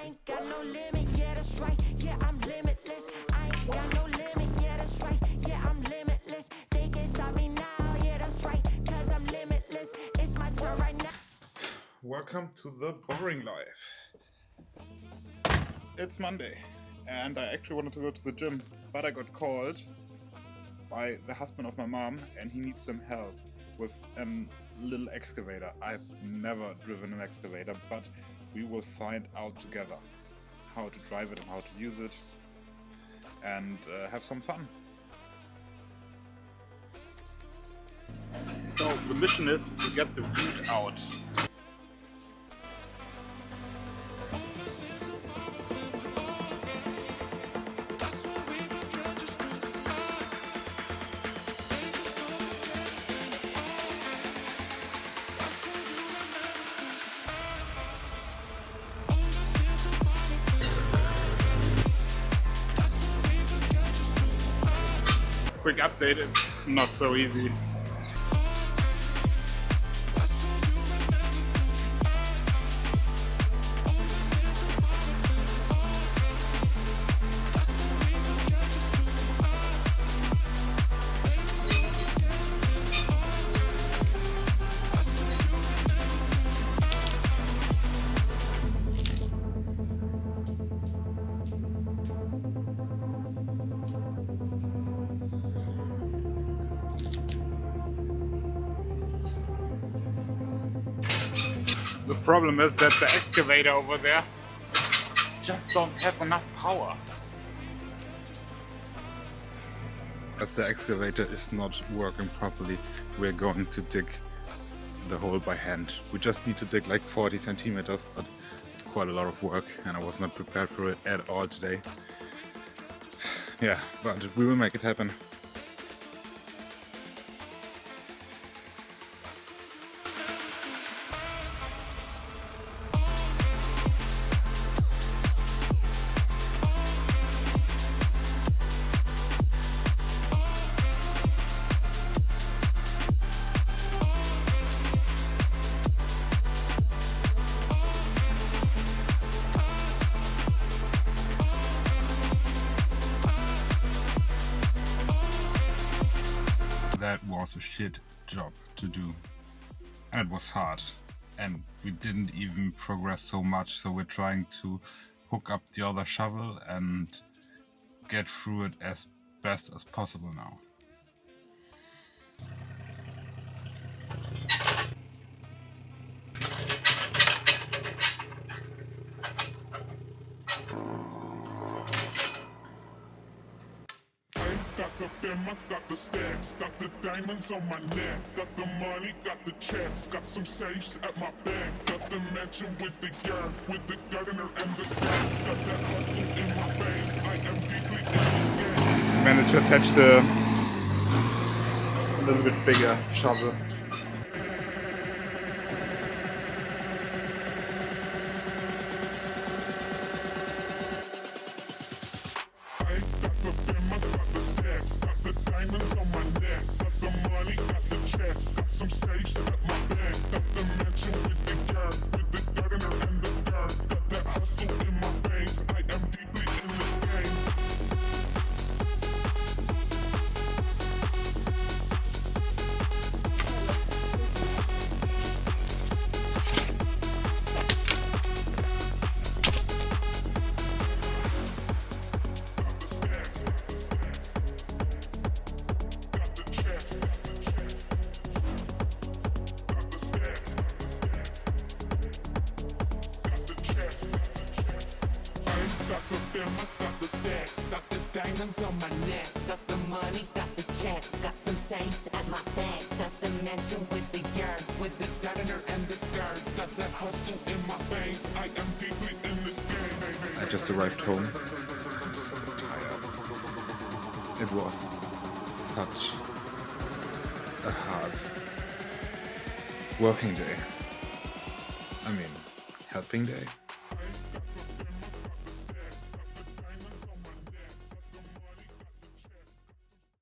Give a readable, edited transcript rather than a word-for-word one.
ain't got no limit, yeah, that's right. Yeah, I'm limitless. I ain't got no limit, yeah, that's right. Yeah, I'm limitless. They can stop me now, yeah, that's right. Cause I'm limitless. It's my turn right now. Welcome to the Boring Life. It's Monday, and I actually wanted to go to the gym, but I got called by the husband of my mom, and he needs some help with a little excavator. I've never driven an excavator, but we will find out together how to drive it and how to use it, and have some fun. So the mission is to get the root out. Quick update, it's not so easy. The problem is that the excavator over there just don't have enough power. As the excavator is not working properly, we're going to dig the hole by hand. We just need to dig like 40 centimeters, but it's quite a lot of work and I was not prepared for it at all today. Yeah, but we will make it happen. That was a shit job to do, and it was hard, and we didn't even progress so much, so we're trying to hook up the other shovel and get through it as best as possible now. Got the Bema, got the stacks, got the diamonds on my neck, got the money, got the checks, got some safes at my back, got the mansion with the yard, with the gardener and the dirt, got that hustle in my face, I am deeply in this game. Managed to attach the little bit bigger shovel. Got the Bema, got the stacks, got the diamonds on my neck, got the money, got the checks, got some safes at my back, got the mansion with the yard, with the gardener and the dirt, got that hustle in my face, I am deeply in this game. Got the Bema, got the stacks, got the diamonds on my neck, Got the money, got the checks, got some safes at my back. Got the mansion with the yard, with the gardener and the guard, got that hustle in my face, I am deeply in this game. I just arrived home. I'm so tired. It was such a hard working day. I mean, helping day.